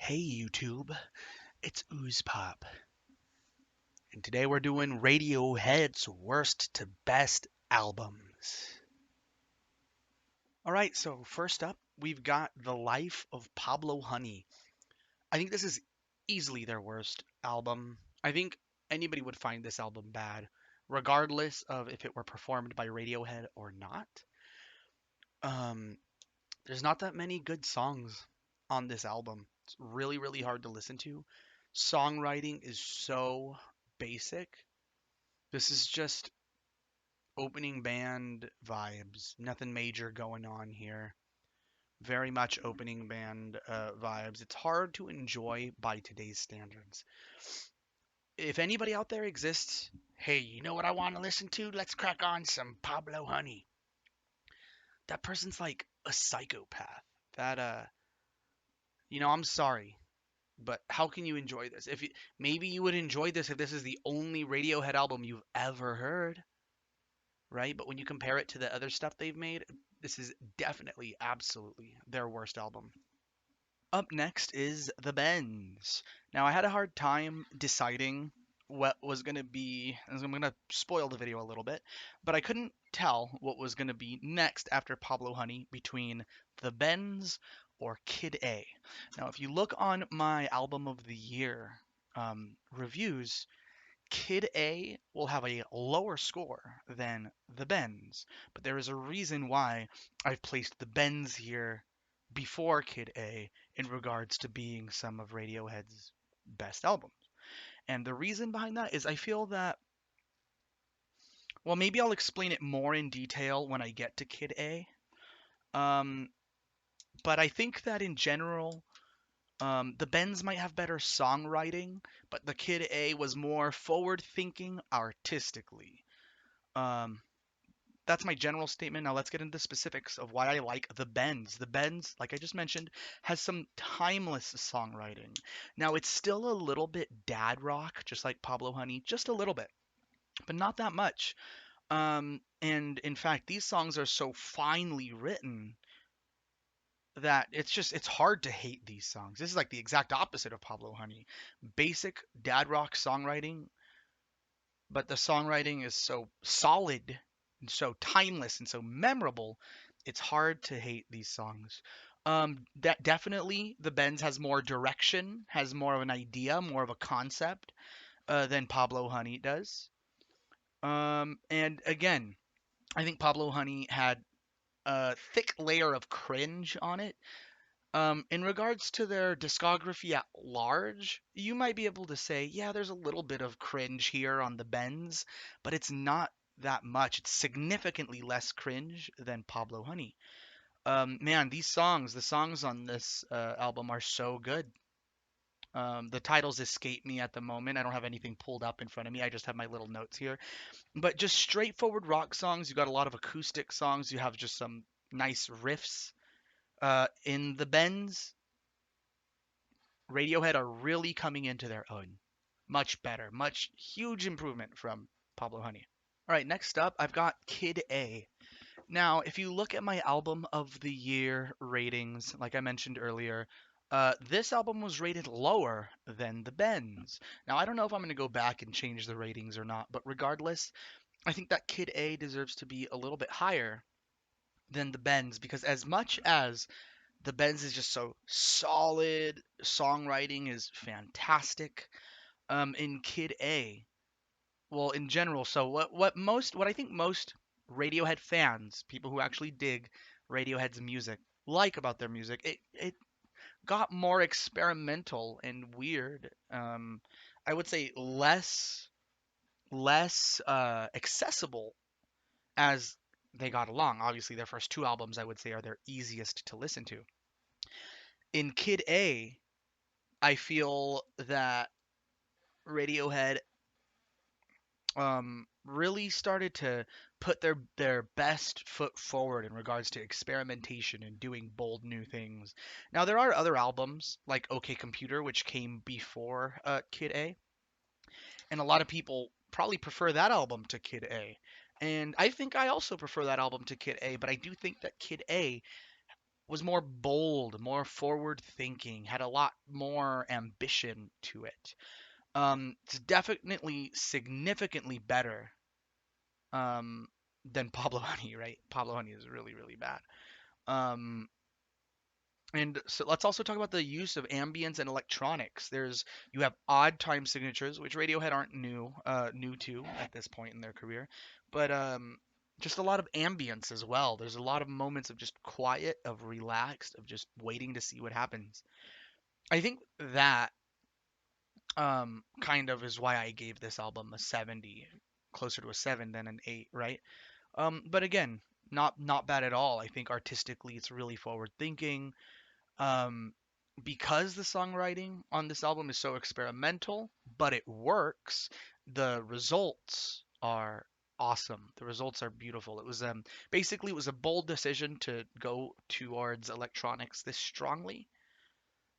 Hey YouTube, it's oozePOP, and today we're doing Radiohead's worst to best albums. Alright, so first up, we've got The Life of Pablo Honey. I think this is easily their worst album. I think anybody would find this album bad, regardless of if it were performed by Radiohead or not. Um, there's not that many good songs on this album. It's really, really hard to listen to. Songwriting is so basic. This is just opening band vibes. Nothing major going on here. Very much opening band vibes. It's hard to enjoy by today's standards. If anybody out there exists, hey, you know what I want to listen to? Let's crack on some Pablo Honey. That person's like a psychopath. That I'm sorry, but how can you enjoy this? Maybe you would enjoy this if this is the only Radiohead album you've ever heard, right? But when you compare it to the other stuff they've made, this is definitely, absolutely their worst album. Up next is The Bends. Now, I had a hard time deciding what was going to be. I'm going to spoil the video a little bit, but I couldn't tell what was going to be next after Pablo Honey between The Bends or Kid A. Now, if you look on my album of the year reviews, Kid A will have a lower score than the Bends, but there is a reason why I've placed the Bends here before Kid A in regards to being some of Radiohead's best albums. And the reason behind that is I feel that, well, maybe I'll explain it more in detail when I get to Kid A. Um, but I think that in general, the Bends might have better songwriting, but the Kid A was more forward thinking artistically. Um, that's my general statement. Now let's get into the specifics of why I like the Bends. The Bends, like I just mentioned, has some timeless songwriting. Now it's still a little bit dad rock, just like Pablo Honey, just a little bit, but not that much. And in fact, these songs are so finely written that it's hard to hate these songs. This is like the exact opposite of Pablo Honey. Basic dad rock songwriting, but the songwriting is so solid and so timeless and so memorable, it's hard to hate these songs. That definitely the Benz has more direction, has more of an idea, more of a concept than Pablo Honey does. And again, I think Pablo Honey had a thick layer of cringe on it. In regards to their discography at large, you might be able to say, yeah, there's a little bit of cringe here on the Benz, but it's not that much. It's significantly less cringe than Pablo Honey. Man, the songs on this album are so good. The titles escape me at the moment. I don't have anything pulled up in front of me. I just have my little notes here. But just straightforward rock songs. You got a lot of acoustic songs. You have just some nice riffs. In the Benz, Radiohead are really coming into their own. Much better, much huge improvement from Pablo Honey. All right, next up, I've got Kid A. Now, if you look at my album of the year ratings, like I mentioned earlier, this album was rated lower than the Bends. Now, I don't know if I'm going to go back and change the ratings or not, but regardless, I think that Kid A deserves to be a little bit higher than the Bends because as much as the Benz is just so solid. Songwriting is fantastic. In Kid A, well, in general, so what I think most Radiohead fans, people who actually dig Radiohead's music, like about their music, it got more experimental and weird. I would say less accessible as they got along. Obviously, their first two albums, I would say, are their easiest to listen to. In Kid A, I feel that Radiohead really started to put their best foot forward in regards to experimentation and doing bold new things. Now there are other albums like OK Computer which came before Kid A, and a lot of people probably prefer that album to Kid A. And I think I also prefer that album to Kid A, but I do think that Kid A was more bold, more forward thinking, had a lot more ambition to it. It's definitely significantly better um, than Pablo Honey, right? Pablo Honey is really, really bad. Um, and so let's also talk about the use of ambience and electronics. You have odd time signatures, which Radiohead aren't new to at this point in their career, but just a lot of ambience as well. There's a lot of moments of just quiet, of relaxed, of just waiting to see what happens. I think that kind of is why I gave this album a 70, closer to a 7 than an 8, right? But again, not bad at all. I think artistically it's really forward thinking. Um, because the songwriting on this album is so experimental, but it works, the results are awesome. The results are beautiful. It was basically it was a bold decision to go towards electronics this strongly,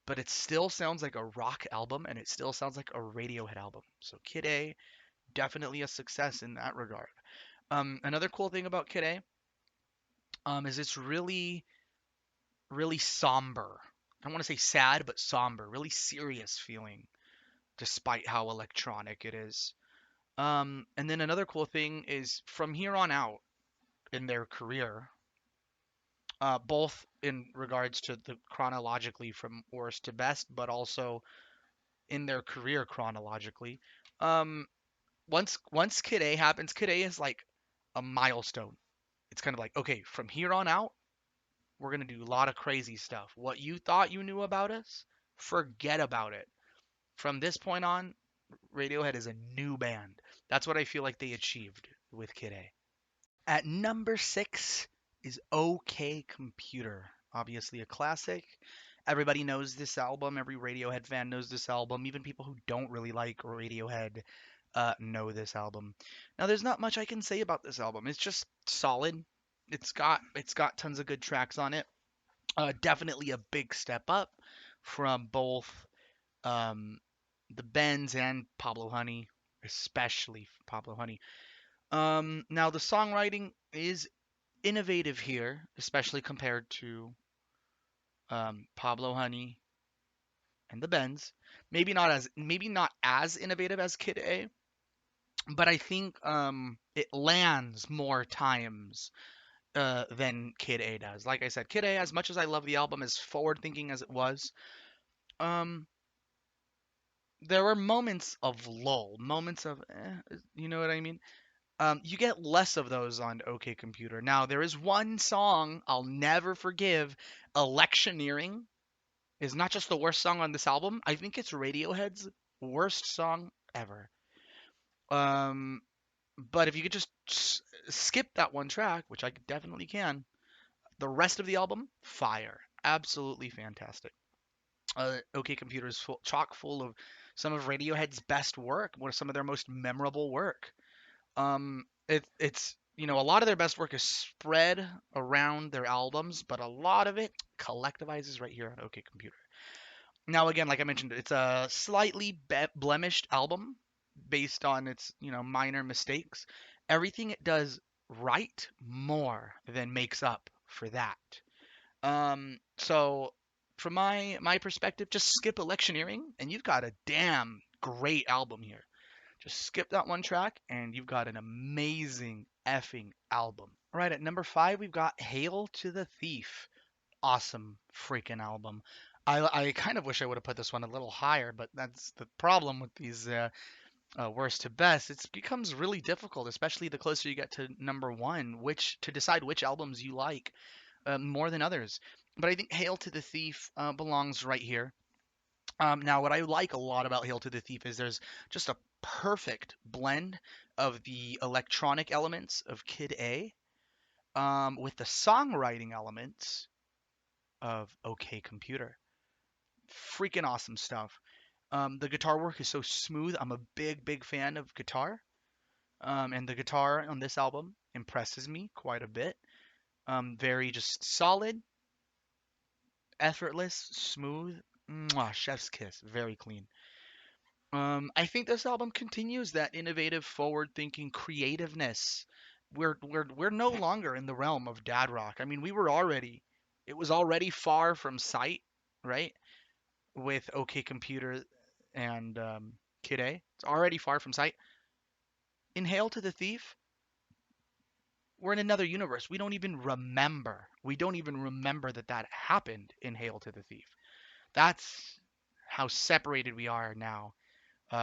but it still sounds like a rock album and it still sounds like a Radiohead album. So Kid A, definitely a success in that regard. Another cool thing about Kid A, is it's really, really somber. I don't want to say sad, but somber, really serious feeling, despite how electronic it is. And then another cool thing is from here on out in their career, both in regards to the chronologically from worst to best, but also in their career chronologically. Um, once Kid A happens, Kid A is like a milestone. It's kind of like, okay, from here on out, we're gonna do a lot of crazy stuff. What you thought you knew about us, forget about it. From this point on, Radiohead is a new band. That's what I feel like they achieved with Kid A. At number 6 is OK Computer. Obviously a classic. Everybody knows this album. Every Radiohead fan knows this album. Even people who don't really like Radiohead know this album. Now, there's not much I can say about this album. It's just solid. It's got tons of good tracks on it. Definitely a big step up from both um, the Bends and Pablo Honey, especially Pablo Honey. Now the songwriting is innovative here, especially compared to Pablo Honey and the Bends. Maybe not as innovative as Kid A, but I think it lands more times than Kid A does. Like I said, Kid A, as much as I love the album, as forward thinking as it was, um, there were moments of lull, moments of, you know what I mean? You get less of those on OK Computer. Now, there is one song I'll never forgive. Electioneering is not just the worst song on this album. I think it's Radiohead's worst song ever. Um, but if you could just skip that one track, which I definitely can, the rest of the album, fire. Absolutely fantastic. OK Computer is chock full of some of Radiohead's best work, one of some of their most memorable work. It's a lot of their best work is spread around their albums, but a lot of it collectivizes right here on OK Computer. Now, again, like I mentioned, it's a slightly blemished album based on its minor mistakes. Everything it does right more than makes up for that. So from my perspective, just skip electioneering, and you've got a damn great album here. Just skip that one track, and you've got an amazing effing album. All right, at number 5, we've got Hail to the Thief. Awesome freaking album. I kind of wish I would have put this one a little higher, but that's the problem with these worst to best. It becomes really difficult, especially the closer you get to number 1, which to decide which albums you like more than others. But I think Hail to the Thief belongs right here. Now, what I like a lot about Hail to the Thief is there's just a perfect blend of the electronic elements of Kid A with the songwriting elements of OK Computer. Freaking awesome stuff. The guitar work is so smooth. I'm a big, big fan of guitar. And the guitar on this album impresses me quite a bit. Very just solid, effortless, smooth. Mwah, chef's kiss. Very clean. I think this album continues that innovative, forward-thinking creativeness. We're no longer in the realm of dad rock. I mean, we were already. It was already far from sight, right? With OK Computer and Kid A. It's already far from sight. In Hail to the Thief, we're in another universe. We don't even remember. We don't even remember that that happened in Hail to the Thief. That's how separated we are now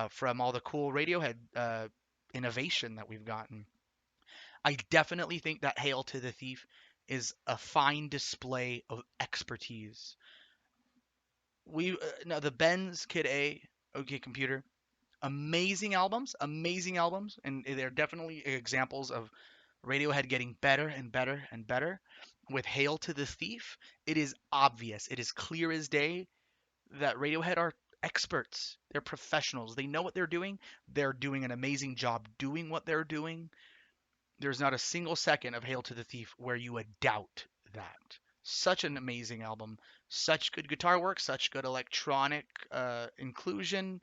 from all the cool Radiohead innovation that we've gotten. I definitely think that Hail to the Thief is a fine display of expertise. We no the Benz Kid A, OK Computer, amazing albums, and they're definitely examples of Radiohead getting better and better and better. With Hail to the Thief, it is obvious, it is clear as day that Radiohead are experts. They're professionals. They know what they're doing. They're doing an amazing job doing what they're doing. There's not a single second of Hail to the Thief where you would doubt that. Such an amazing album. Such good guitar work, such good electronic inclusion.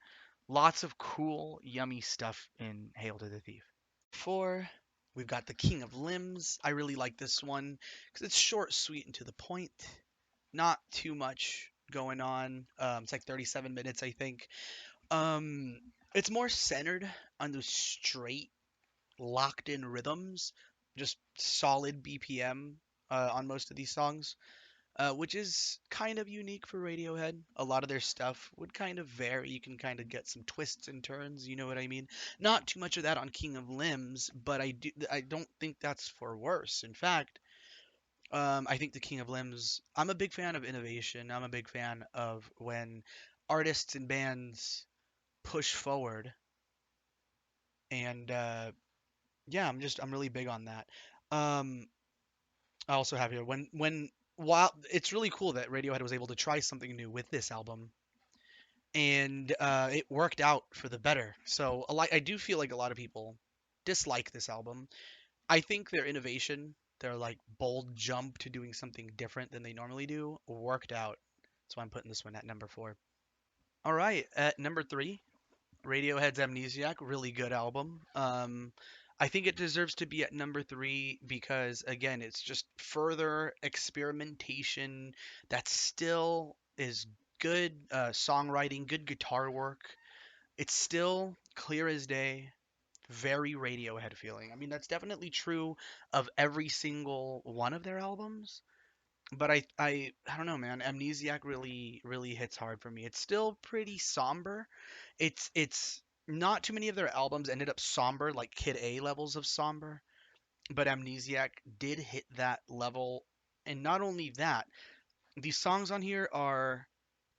Lots of cool, yummy stuff in Hail to the Thief. Four, we've got The King of Limbs. I really like this one because it's short, sweet, and to the point. Not too much going on. It's like 37 minutes, I think. Um, it's more centered on those straight, locked in rhythms, just solid BPM on most of these songs, which is kind of unique for Radiohead. A lot of their stuff would kind of vary. You can kind of get some twists and turns, you know what I mean? Not too much of that on King of Limbs, but I don't think that's for worse. In fact, I think the King of Limbs. I'm a big fan of innovation. I'm a big fan of when artists and bands push forward, and yeah, I'm really big on that. Um, I also have here when while it's really cool that Radiohead was able to try something new with this album, and it worked out for the better. So I do feel like a lot of people dislike this album. I think their innovation, their like bold jump to doing something different than they normally do, worked out. That's why I'm putting this one at number four. All right, at number three, Radiohead's Amnesiac, really good album. I think it deserves to be at number three because again, it's just further experimentation that still is good songwriting, good guitar work. It's still clear as day, very Radiohead feeling. I mean, that's definitely true of every single one of their albums. But I don't know, man. Amnesiac really hits hard for me. It's still pretty somber. It's not too many of their albums ended up somber, like Kid A levels of somber. But Amnesiac did hit that level. And not only that, these songs on here are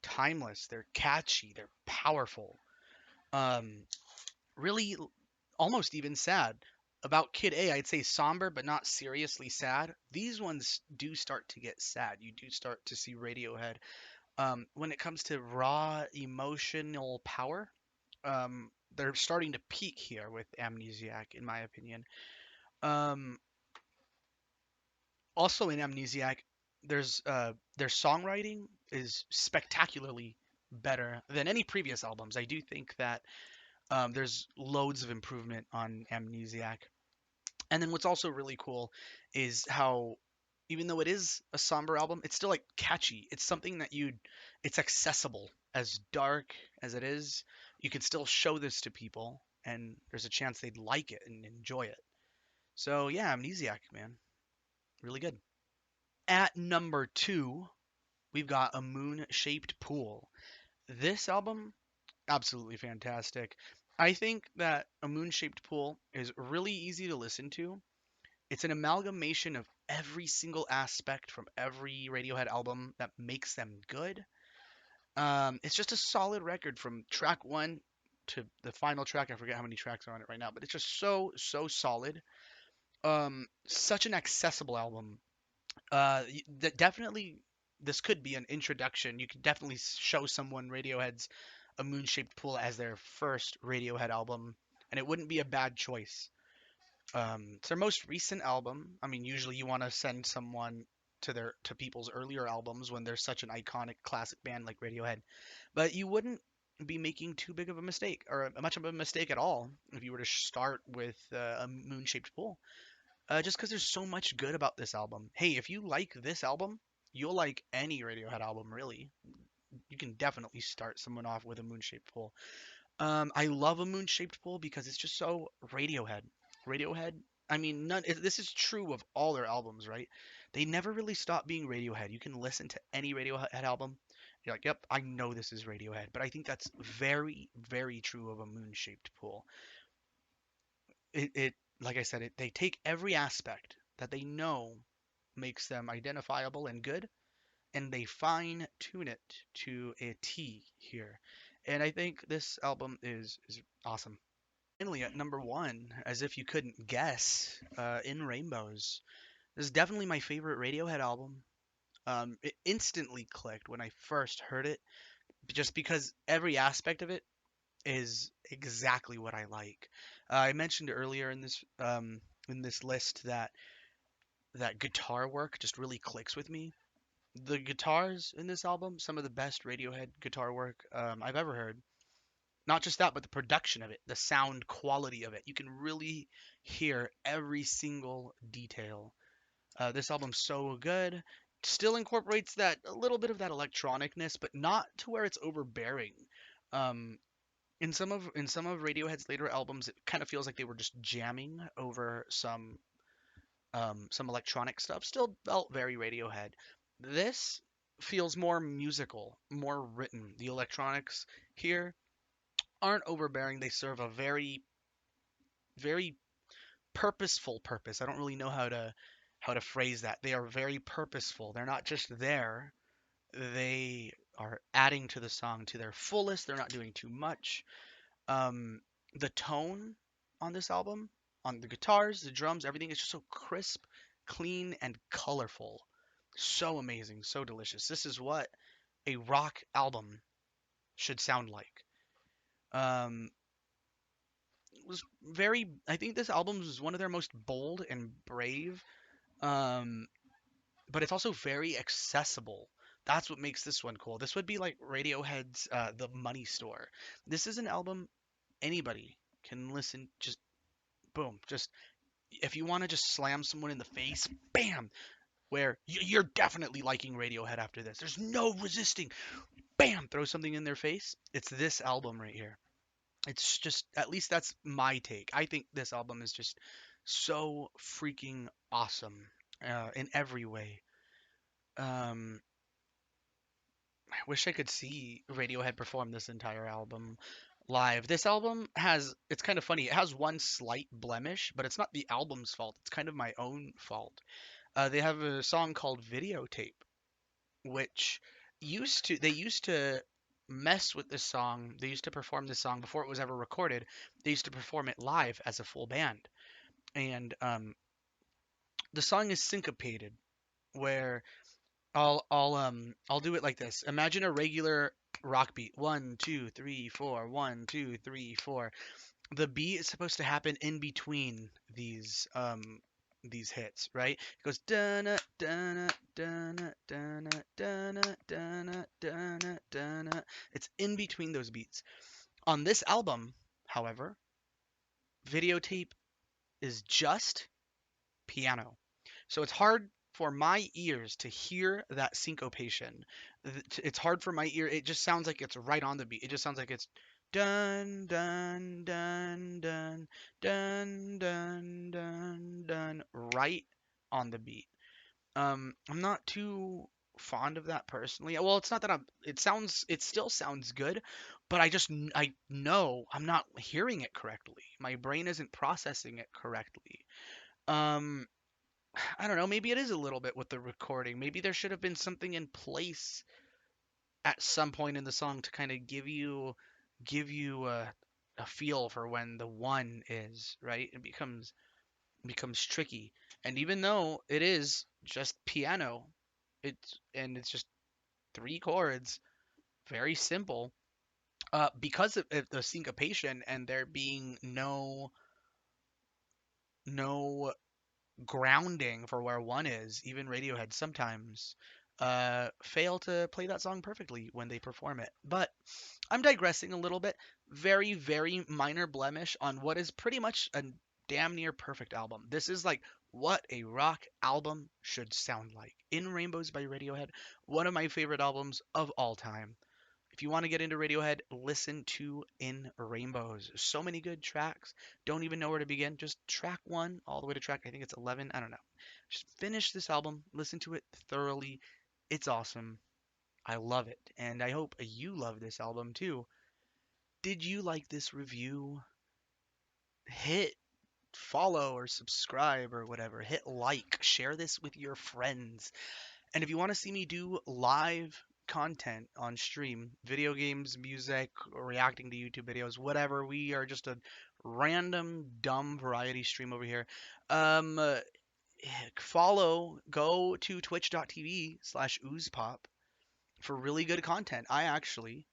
timeless. They're catchy. They're powerful. Um, really almost even sad. About Kid A, I'd say somber but not seriously sad. These ones do start to get sad. You do start to see Radiohead. When it comes to raw emotional power, they're starting to peak here with Amnesiac, in my opinion. Um, Also in Amnesiac, their songwriting is spectacularly better than any previous albums. I do think that there's loads of improvement on Amnesiac. And then what's also really cool is how even though it is a somber album, it's still like catchy. It's something that it's accessible. As dark as it is, you can still show this to people and there's a chance they'd like it and enjoy it. So yeah, Amnesiac, man. Really good. At number two, we've got A Moon Shaped Pool. This album, absolutely fantastic. I think that A Moon Shaped Pool is really easy to listen to. It's an amalgamation of every single aspect from every Radiohead album that makes them good. It's just a solid record from track one to the final track. I forget how many tracks are on it right now, but it's just so solid. Such an accessible album. That definitely this could be an introduction. You could definitely show someone Radiohead's A Moon-Shaped Pool as their first Radiohead album, and it wouldn't be a bad choice. It's their most recent album. I mean, usually you want to send someone to people's earlier albums when they're such an iconic classic band like Radiohead. But you wouldn't be making too big of a mistake or much of a mistake at all if you were to start with a moon-shaped pool. Just because there's so much good about this album. Hey, if you like this album, You'll like any Radiohead album, really. You can definitely start someone off with a Moon-Shaped Pool. I love a Moon-Shaped Pool because it's just so Radiohead. Radiohead. I mean, this is true of all their albums, right? They never really stop being Radiohead. You can listen to any Radiohead album. You're like, yep, I know this is Radiohead. But I think that's very, very true of a Moon-Shaped Pool. It like I said, they take every aspect that they know makes them identifiable and good, and they fine tune it to a T here. And I think this album is awesome. Finally, at number one, as if you couldn't guess, In Rainbows. This is definitely my favorite Radiohead album. It instantly clicked when I first heard it, just because every aspect of it is exactly what I like. I mentioned earlier in this list that guitar work just really clicks with me. The guitars in this album, some of the best Radiohead guitar work I've ever heard. Not just that, but the production of it, the sound quality of it. You can really hear every single detail. This album's so good. Still incorporates that a little bit of that electronicness, but not to where it's overbearing. Um, in some of Radiohead's later albums, it kind of feels like they were just jamming over some electronic stuff. Still felt very Radiohead. This feels more musical, more written. The electronics here aren't overbearing. They serve a very, very purposeful purpose. I don't really know how to phrase that. They are very purposeful. They're not just there. They are adding to the song to their fullest. They're not doing too much. Um, the tone on this album, on the guitars, the drums, everything is just so crisp, clean, and colorful. So amazing, so delicious. This is what a rock album should sound like. Um, was very. I think this album was one of their most bold and brave. Um, but it's also very accessible. That's what makes this one cool. This would be like Radiohead's "The Money Store." This is an album anybody can listen. Just boom, just if you want to just slam someone in the face, bam, where you're definitely liking Radiohead after this. There's no resisting. Bam, throw something in their face. It's this album right here. It's just, at least that's my take. I think this album is just so freaking awesome in every way. Um, I wish I could see Radiohead perform this entire album live. This album has, it's kind of funny. It has one slight blemish, but it's not the album's fault. It's kind of my own fault. They have a song called Videotape, which they used to mess with this song. They used to perform this song before it was ever recorded. They used to perform it live as a full band, and the song is syncopated, where I'll do it like this. Imagine a regular rock beat. 1, 2, 3, 4. 1, 2, 3, 4. The beat is supposed to happen in between these hits, right? It goes dana dana dana dana dana dana dana dana. It's in between those beats. On this album, however, Videotape is just piano. So it's hard for my ears to hear that syncopation. It's hard for my ear. It just sounds like it's right on the beat. It just sounds like it's dun dun dun dun dun dun dun dun right on the beat. I'm not too fond of that personally. Well, it's not that it still sounds good, but I know I'm not hearing it correctly. My brain isn't processing it correctly. Um, I don't know, maybe it is a little bit with the recording. Maybe there should have been something in place at some point in the song to kind of give you a feel for when the one is, right? Becomes tricky. And even though it is just piano, it's just three chords, very simple. Because of the syncopation and there being no grounding for where one is, even Radiohead sometimes fail to play that song perfectly when they perform it. But I'm digressing a little bit. Very, very minor blemish on what is pretty much a damn near perfect album. This is like what a rock album should sound like. In Rainbows by Radiohead, one of my favorite albums of all time. If you want to get into Radiohead, listen to In Rainbows. So many good tracks. Don't even know where to begin. Just track one all the way to track, I think it's 11. I don't know. Just finish this album, listen to it thoroughly. It's awesome. I love it. And I hope you love this album too. Did you like this review? Hit follow or subscribe or whatever. Hit like. Share this with your friends. And if you want to see me do live content on stream, video games, music, reacting to YouTube videos, whatever, we are just a random dumb variety stream over here. Um, uh, go to twitch.tv/oozePOP for really good content. I actually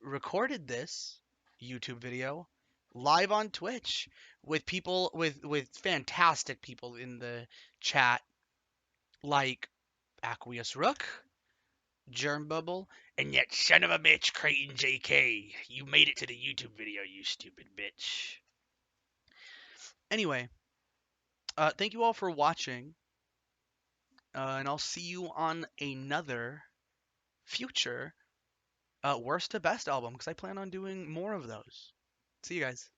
recorded this YouTube video live on Twitch with people with fantastic people in the chat like Aqueous Rook, Germ Bubble, and yet son of a bitch, Creighton JK. You made it to the YouTube video, you stupid bitch. Anyway, thank you all for watching, and I'll see you on another future worst to best album because I plan on doing more of those. See you guys.